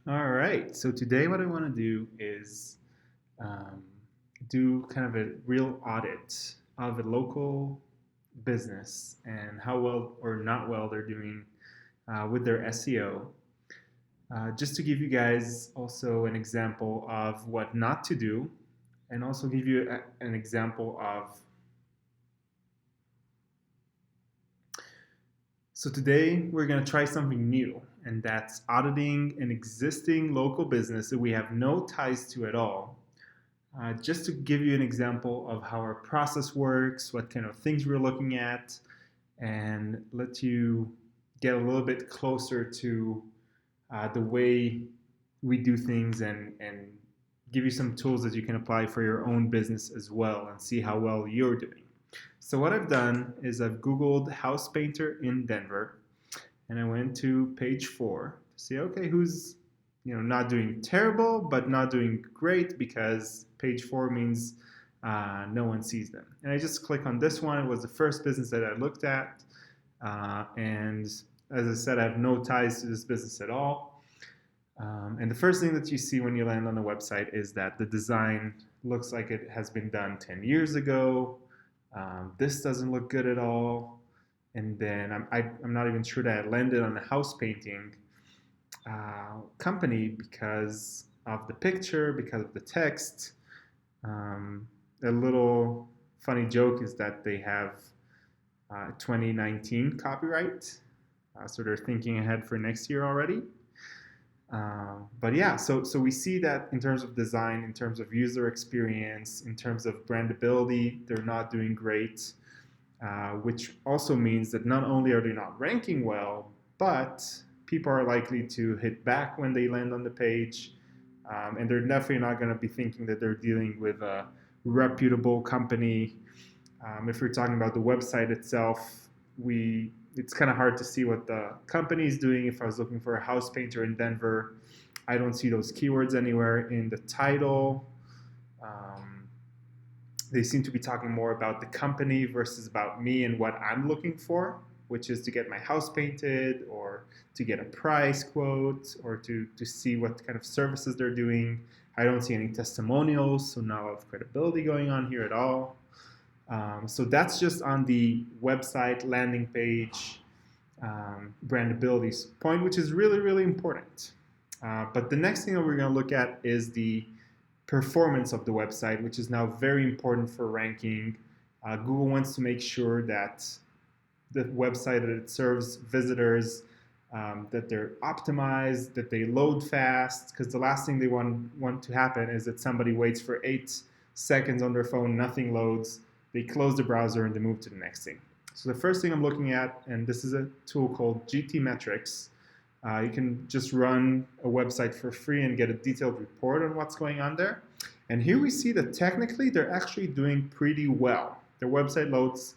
All right, so today what I want to do is um, do kind of a real audit of a local business and how well or not well they're doing with their SEO. Just to give you guys also an example of what not to do, and also give you an example of. So today we're going to try something new, and that's auditing an existing local business that we have no ties to at all. Just to give you an example of how our process works, what kind of things we're looking at, and let you get a little bit closer to the way we do things and give you some tools that you can apply for your own business as well and see how well you're doing. So what I've done is I've Googled house painter in Denver, and I went to page 4 to see, okay, who's not doing terrible but not doing great, because page 4 means no one sees them. And I just click on this one. It was the first business that I looked at, and as I said, I have no ties to this business at all. And the first thing that you see when you land on the website is that the design looks like it has been done 10 years ago. This doesn't look good at all. And then I'm not even sure that I landed on a house painting company because of the picture, because of the text. A little funny joke is that they have 2019 copyright, so they're thinking ahead for next year already. But yeah, so we see that in terms of design, in terms of user experience, in terms of brandability, they're not doing great, which also means that not only are they not ranking well, but people are likely to hit back when they land on the page, and they're definitely not going to be thinking that they're dealing with a reputable company. If we're talking about the website itself, it's kind of hard to see what the company is doing. If I was looking for a house painter in Denver, I don't see those keywords anywhere in the title. They seem to be talking more about the company versus about me and what I'm looking for, which is to get my house painted or to get a price quote or to see what kind of services they're doing. I don't see any testimonials, so not a lot of credibility going on here at all. So that's just on the website landing page brandability point, which is really, really important. But the next thing that we're going to look at is the performance of the website, which is now very important for ranking. Google wants to make sure that the website that it serves visitors, that they're optimized, that they load fast, because the last thing they want to happen is that somebody waits for 8 seconds on their phone, nothing loads, they close the browser and they move to the next thing. So the first thing I'm looking at, and this is a tool called GT Metrics. You can just run a website for free and get a detailed report on what's going on there. And here we see that technically they're actually doing pretty well. Their website loads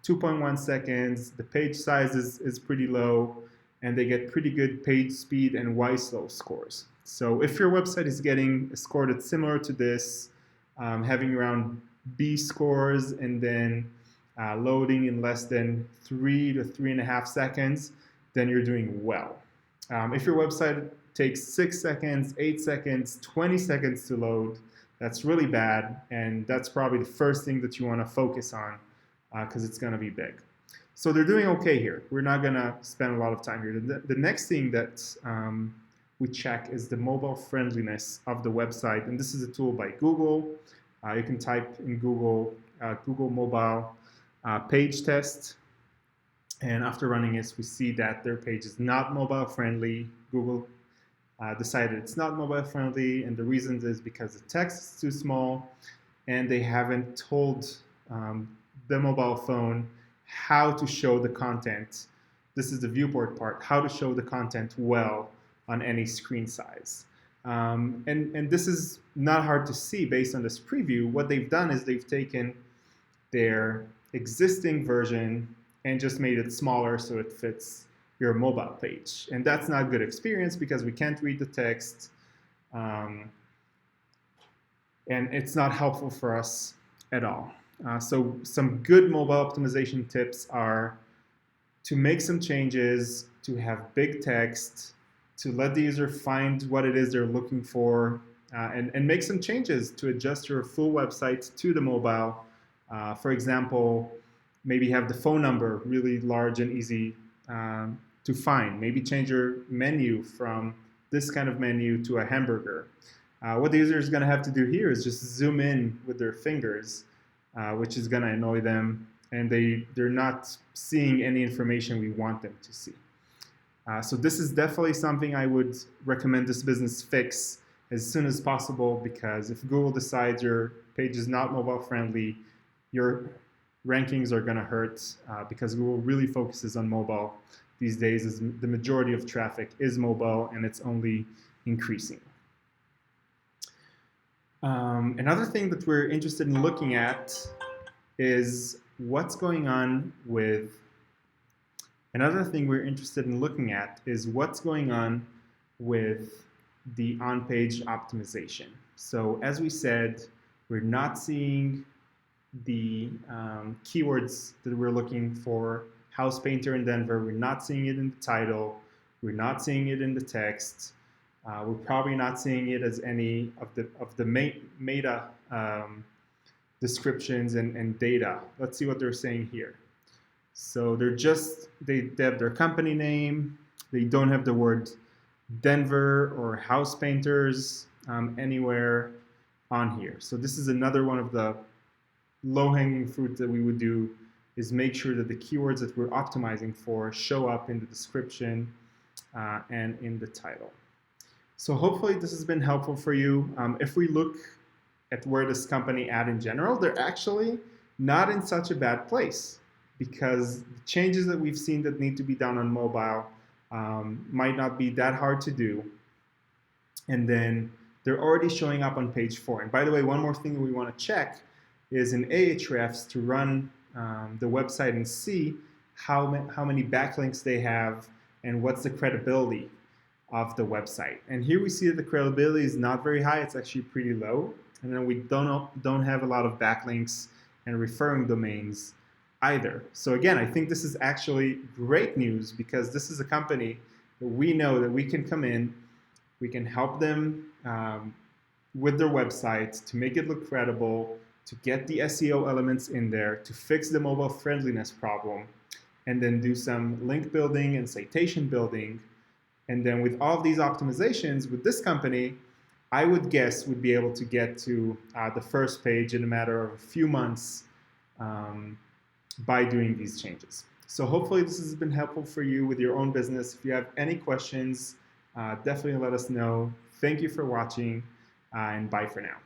2.1 seconds, the page size is pretty low, and they get pretty good page speed and YSlow scores. So if your website is getting a score that's similar to this, having around B scores and then loading in less than 3 to 3.5 seconds, then you're doing well. If your website takes 6 seconds, 8 seconds, 20 seconds to load, that's really bad, and that's probably the first thing that you want to focus on because it's going to be big. So they're doing okay here. We're not going to spend a lot of time here. The next thing that we check is the mobile friendliness of the website, and this is a tool by Google. You can type in Google mobile page test, and after running this, we see that their page is not mobile friendly. Google decided it's not mobile friendly, and the reason is because the text is too small, and they haven't told the mobile phone how to show the content. This is the viewport part, how to show the content well on any screen size. And this is not hard to see based on this preview. What they've done is they've taken their existing version and just made it smaller so it fits your mobile page. And that's not a good experience because we can't read the text. And it's not helpful for us at all. So some good mobile optimization tips are to make some changes, to have big text, to let the user find what it is they're looking for, and make some changes to adjust your full website to the mobile. For example, maybe have the phone number really large and easy to find. Maybe change your menu from this kind of menu to a hamburger. What the user is going to have to do here is just zoom in with their fingers, which is going to annoy them, and they're not seeing any information we want them to see. So this is definitely something I would recommend this business fix as soon as possible, because if Google decides your page is not mobile friendly, your rankings are going to hurt, because Google really focuses on mobile these days, as the majority of traffic is mobile, and it's only increasing. Another thing that we're interested in looking at is what's going on with Another thing we're interested in looking at is what's going on with the on-page optimization. So as we said, we're not seeing the keywords that we're looking for, house painter in Denver. We're not seeing it in the title. We're not seeing it in the text. We're probably not seeing it as any of the meta descriptions and data. Let's see what they're saying here. So they have their company name. They don't have the word Denver or house painters anywhere on here. So this is another one of the low-hanging fruit that we would do, is make sure that the keywords that we're optimizing for show up in the description and in the title. So hopefully this has been helpful for you. If we look at where this company at in general, they're actually not in such a bad place, because the changes that we've seen that need to be done on mobile might not be that hard to do. And then they're already showing up on page 4. And by the way, one more thing that we want to check is in Ahrefs to run the website and see how many backlinks they have and what's the credibility of the website. And here we see that the credibility is not very high. It's actually pretty low. And then we don't have a lot of backlinks and referring domains either. So again, I think this is actually great news, because this is a company that we know that we can come in, we can help them with their website to make it look credible, to get the SEO elements in there, to fix the mobile friendliness problem, and then do some link building and citation building. And then with all of these optimizations with this company, I would guess we'd be able to get to the first page in a matter of a few months by doing these changes. So hopefully this has been helpful for you with your own business. If you have any questions, definitely let us know. Thank you for watching, and bye for now.